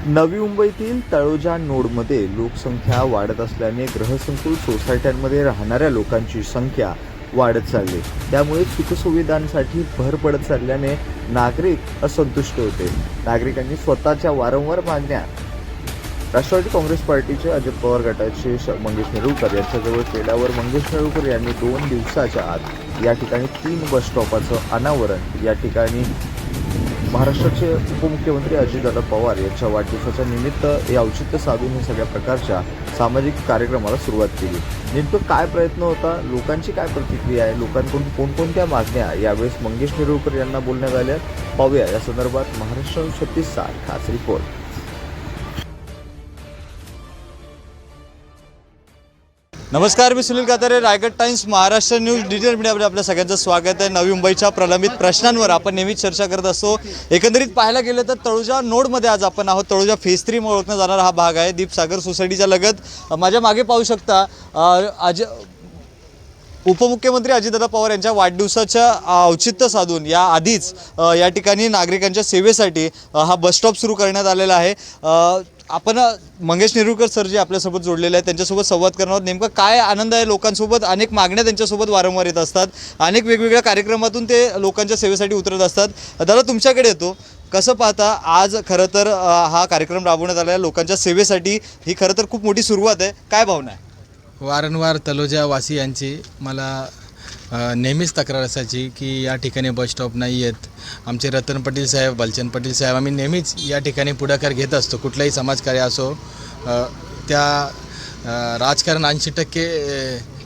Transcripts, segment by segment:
नवी मुंबईतील तळोजा नोडमध्ये लोकसंख्या वाढत असल्याने ग्रहसंकुल सोसायट्यांमध्ये राहणाऱ्या लोकांची संख्या वाढत चालली। त्यामुळे सुखसुविधांसाठी भर पडत चालल्याने नागरिक असंतुष्ट होते। नागरिकांनी स्वतःच्या वारंवार मागण्या राष्ट्रवादी काँग्रेस पार्टीचे अजित पवार गटाचे मंगेश नेरुळकर यांच्याजवळ केल्यावर मंगेश नेरुळकर यांनी 2 दिवसाच्या आत या ठिकाणी 3 बस स्टॉपाचं अनावरण या ठिकाणी महाराष्ट्राचे उपमुख्यमंत्री अजितदादा पवार यांच्या वाढदिवसाच्या निमित्त हे औचित्य साधून हे सगळ्या प्रकारच्या सामाजिक कार्यक्रमाला सुरुवात केली। नेमकं काय प्रयत्न होता, लोकांची काय प्रतिक्रिया आहे, लोकांकडून कोणकोणत्या मागण्या यावेळेस मंगेश नेरुळकर यांना बोलण्यात आल्या, पाहूया या संदर्भात महाराष्ट्र 36चा खास रिपोर्ट। नमस्कार, मी Sunil Katare, Raigad Times Maharashtra news digital मीडियामध्ये आपल्या सगळ्यांचं स्वागत आहे। नवी मुंबईच्या प्रलंबित प्रश्नांवर आपण नेहमीच चर्चा करत असतो। एकंदरीत पाहायला गेलं तर तळोजा नोडमध्ये आज आपण आहोत। तळोजा फेज 3 म्हणून ओळखला जाणारा हा भाग आहे दीपसागर सोसायटीच्या लगत। माझ्या मागे पाहू शकता उपमुख्यमंत्री अजितदादा पवार यांच्या वाढदिवसाच्या औचित्य साधून या आधीच या ठिकाणी नागरिकांच्या सेवेसाठी हा बस स्टॉप सुरू करण्यात आलेला आहे। आपण मंगेश नेरुळकर सर जे आपल्यासोबत जोडलेले आहेत त्यांच्यासोबत संवाद करणार आहोत। नेमकं काय आनंद आहे लोकांसोबत, अनेक मागण्या त्यांच्यासोबत वारंवार येत असतात, अनेक वेगवेगळ्या कार्यक्रमातून ते लोकांच्या सेवेसाठी उतरत असतात। दादा, तुमच्याकडे येतो, कसं पाहता आज खरं तर हा कार्यक्रम राबवण्यात आला आहे लोकांच्या सेवेसाठी, ही खरं तर खूप मोठी सुरुवात आहे, काय भावना आहे? वारंवार तलोजा वासियांची मला नेहमीच तक्रार असायची की या ठिकाणी बस स्टॉप नाही आहेत। आमचे रतन पाटील साहेब, बलचंद पाटील साहेब, आम्ही नेहमीच या ठिकाणी पुढाकार घेत असतो। कुठलाही समाजकार्य असो, त्या राजकारण 80%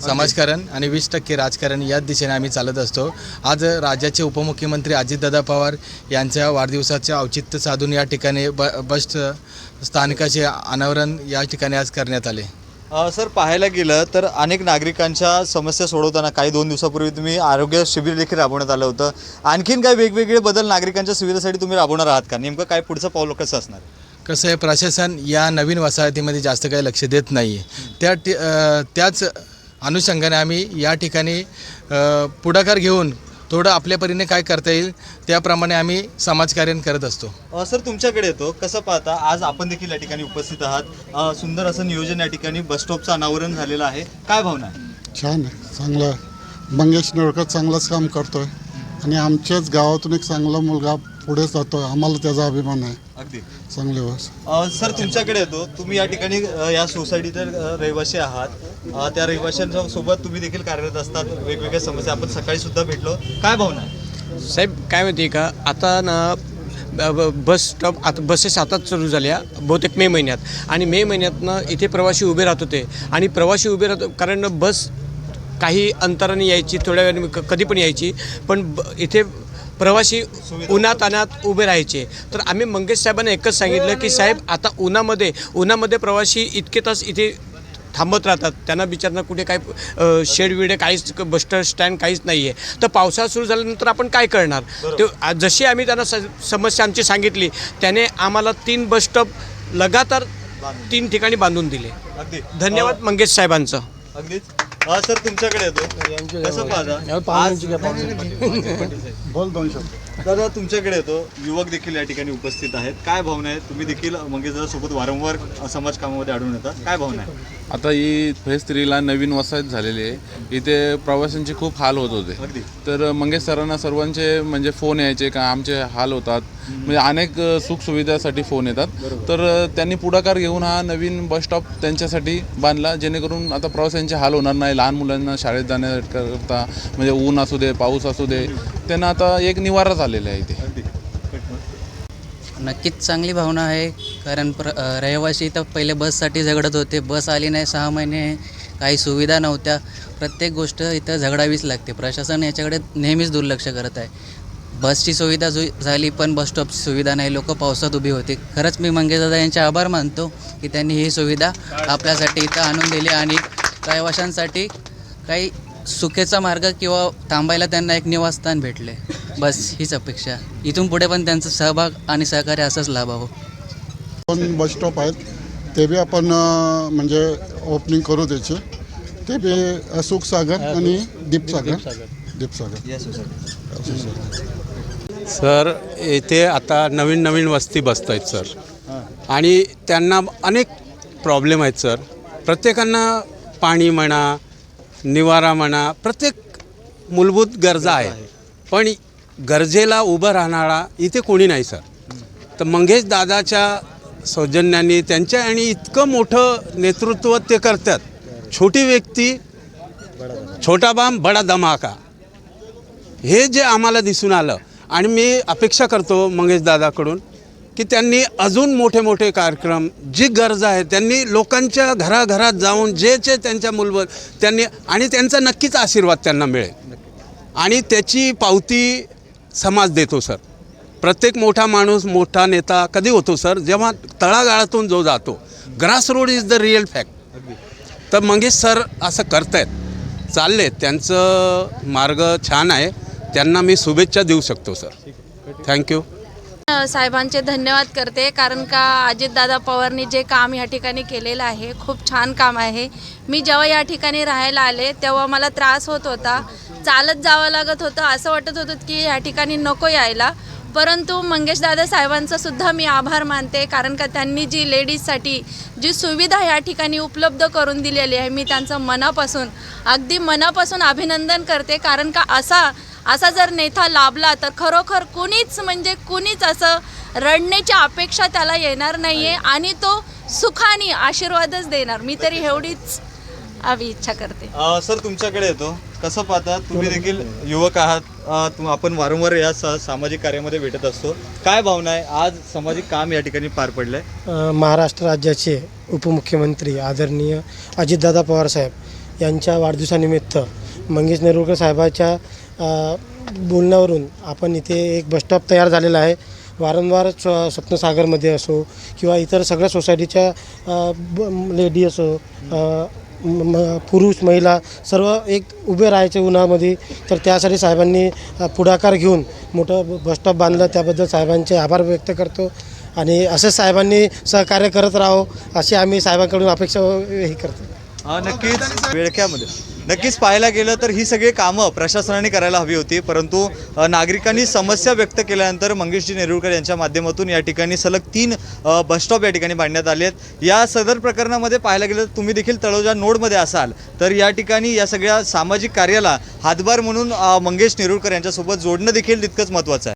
समाजकारण आणि 20% राजकारण याच दिशेने आम्ही चालत असतो। आज राज्याचे उपमुख्यमंत्री अजितदादा पवार यांच्या वाढदिवसाचे औचित्य साधून या ठिकाणी बस स्थानकाचे अनावरण या ठिकाणी आज करण्यात आले। सर, पाहायला गेलं तर अनेक नागरिकांच्या समस्या सोडवताना काही 2 दिवसापूर्वी तुम्ही आरोग्य शिबिर देखील राबवण्यात आलं होतं। आणखीन काही वेगवेगळे बदल नागरिकांच्या सुविधेसाठी तुम्ही राबवणार आहात का? नेमकं काय पुढचं पाऊल कसं असणार? कसं आहे, प्रशासन या नवीन वसाहतीमध्ये जास्त काही लक्ष देत नाही आहे। त्याच अनुषंगाने आम्ही या ठिकाणी पुढाकार घेऊन थोडं आपल्या परीने काय करता येईल त्याप्रमाणे आम्ही समाजकार्य करत असतो। सर, तुमच्याकडे येतो, कसं पाहता आज आपण देखील या ठिकाणी उपस्थित आहात। सुंदर असं नियोजन या ठिकाणी बस स्टॉपचं अनावरण झालेलं आहे, काय भावना आहे? छान आहे, चांगलं। मंगेश नेरुळकर चांगलंच काम करतोय आणि आमच्याच गावातून एक चांगला मुलगा पुढे जातोय, आम्हाला त्याचा अभिमान आहे। अगदी चांगले वर्ष। सर, तुमच्याकडे येतो, तुम्ही या ठिकाणी या सोसायटीचे रहिवासी आहात, त्या रहिवाशांच्या सोबत तुम्ही देखील कार्यरत असतात, वेगवेगळ्या समस्या आपण सकाळी सुद्धा भेटलो, काय भावना आहे? साहेब, काय माहिती आहे का, आता ना बस स्टॉप आता बसेस आताच सुरू झाल्या बहुतेक मे महिन्यात, आणि मे महिन्यातनं इथे प्रवासी उभे राहत होते आणि प्रवासी उभे राहत कारण बस काही अंतराने यायची, थोड्या वेळाने कधी पण यायची, पण इथे प्रवासी उन्हातान्हात उभे राहायचे। तर आम्ही मंगेश साहेबांना एकच सांगितलं की साहेब, आता उन्हामध्ये प्रवासी इतके तास इथे थांबत राहतात, त्यांना बिचारना कुठे काय शेड विडे काहीच, बस स्टँड काहीच नाही आहे। तर पावसाळा सुरू झाल्यानंतर आपण काय करणार? ते जशी आम्ही त्यांना समस्या आमची सांगितली, त्याने आम्हाला 3 बस स्टॉप लगातार 3 ठिकाणी बांधून दिले। अगदी धन्यवाद मंगेश साहेबांचं। अगदीच। सर, तुमच्याकडे येतो, कसं पाहता बोल 2 शब्द। दादा, तुमच्याकडे येतो, युवक देखील या ठिकाणी उपस्थित आहेत, काय भावना आहे? तुम्ही देखील मंगेशदादासोबत वारंवार समाज कामामध्ये आढळून येतात, काय भावना आहे? आता ही फेज 3ला नवीन वसाहत झालेली आहे, इथे प्रवाशांचे खूप हाल होत होते। अगदी। तर मंगेश सरांना सर्वांचे म्हणजे फोन यायचे का आमचे हाल होतात, म्हणजे अनेक सुखसुविधासाठी फोन येतात। तर त्यांनी पुढाकार घेऊन हा नवीन बस स्टॉप त्यांच्यासाठी बांधला, जेणेकरून आता प्रवाशांचे हाल होणार नाही। लहान मुलांना शाळेत जाण्याकरता म्हणजे ऊन असू दे, पाऊस असू दे, त्यांना आता एक निवारा झालेला आहे इथे। नक्कीच चांगली भावना आहे, कारण रहिवासी तर पहिले बससाठी झगडत होते, बस आली नाही 6 महिने, काही सुविधा नव्हत्या, प्रत्येक गोष्ट इथं झगडावीच लागते। प्रशासन याच्याकडे नेहमीच दुर्लक्ष करत आहे। बसची सुविधा झाली पण बस स्टॉपची सुविधा नाही, लोक पावसात उभी होती। खरंच मी मंगेशदादा यांचे आभार मानतो की त्यांनी ही सुविधा आपल्यासाठी इथं आणून दिली आणि रहिवाशांसाठी काही सुखेचा मार्ग किंवा थांबायला त्यांना एक निवासस्थान भेटले, बस हीच अपेक्षा। इथून पुढे पण त्यांचा सहभाग आणि सहकार्य असंच लाभावं। 2 बस स्टॉप आहेत, ते बी आपण म्हणजे ओपनिंग करू त्याचे, ते बी सुखसागर आणि दीपसागर। सर, इथे आता नवीन वस्ती बसत आहेत सर, आणि त्यांना अनेक प्रॉब्लेम आहेत सर. प्रत्येकांना पाणी म्हणा, निवारा म्हणा, प्रत्येक मूलभूत गरजा आहे, पण गरजेला उभं राहणारा इथे कोणी नाही सर. तर मंगेश दादाच्या सौजन्याने त्यांच्या आणि इतकं मोठं नेतृत्व ते करतात. छोटी व्यक्ती, छोटा बाम बडा धमाका, हे जे आम्हाला दिसून आलं. आणि मी अपेक्षा करतो मंगेश दादाकडून की त्यांनी अजून मोठे मोठे कार्यक्रम, जी गरज आहे त्यांनी लोकांच्या घराघरात जाऊन जे त्यांच्या मूलभूत त्यांनी, आणि त्यांचा नक्कीच आशीर्वाद त्यांना मिळेल आणि त्याची पावती समाज देतो सर. प्रत्येक मोठा माणूस, मोठा नेता कधी होतो सर, जेव्हा तळागाळातून जो जातो. Grass root is the real fact. तर मंगेश सर असं करतायत, चालले, त्यांचं मार्ग छान आहे. त्यांना मी शुभेच्छा देऊ शकतो सर. थँक्यू. साहेबांचे धन्यवाद करते, कारण का अजितदादा पवारनी जे काम या ठिकाणी केलेलं आहे खूप छान काम आहे. मी जेव्हा या ठिकाणी राहायला आले तेव्हा मला त्रास होत होता, चालत जावं लागत होतं, असं वाटत होतं की या ठिकाणी नको यायला. परंतु मंगेशदादा साहेबांचा सुद्धा मी आभार मानते, कारण का त्यांनी जी लेडीजसाठी जी सुविधा या ठिकाणी उपलब्ध करून दिलेली आहे, मी त्यांचं मनापासून, अगदी मनापासून अभिनंदन करते. कारण का असा जर नेता लाभला तर खरोखर कुणीच असं रडण्याची अपेक्षा त्याला येणार नाही आहे आणि तो सुखाने आशीर्वादच देणार. मी तरी एवढीच इच्छा करते. सर तुमच्याकडे येतो, कसं पाहता, तुम्ही देखील युवक आहात, आपण वारंवार या सामाजिक कार्यामध्ये भेटत असतो. काय भावना आहे, आज सामाजिक काम या ठिकाणी पार पडलं आहे? महाराष्ट्र राज्याचे उपमुख्यमंत्री आदरणीय अजितदादा पवार साहेब यांच्या वाढदिवसानिमित्त मंगेश नेरुरकर साहेबाच्या बोलण्यावरून आपण इथे एक बसस्टॉप तयार झालेला आहे. वारंवार स्वप्नसागरमध्ये असो किंवा इतर सगळ्या सोसायटीच्या लेडी असो, पुरुष महिला सर्व एक उभे राहायचे उन्हामध्ये. तर त्यासाठी साहेबांनी पुढाकार घेऊन मोठं बसस्टॉप बांधलं, त्याबद्दल साहेबांचे आभार व्यक्त करतो. आणि असंच साहेबांनी सहकार्य करत राहो अशी आम्ही साहेबांकडून अपेक्षा हे करतो. नक्कीच वेळख्यामध्ये नक्कीच पाहायला गेलं तर ही सगळी कामं प्रशासनाने करायला हवी होती, परंतु नागरिकांनी समस्या व्यक्त केल्यानंतर मंगेशजी नेरुरकर यांच्या माध्यमातून या ठिकाणी सलग 3 बसस्टॉप या ठिकाणी बांधण्यात आले आहेत. या सदर प्रकरणामध्ये पाहायला गेलं तर तुम्ही देखील तळोजा नोडमध्ये असाल तर या ठिकाणी या सगळ्या सामाजिक कार्याला हातभार म्हणून मंगेश नेरुरकर यांच्यासोबत जोडणं देखील तितकंच महत्त्वाचं आहे.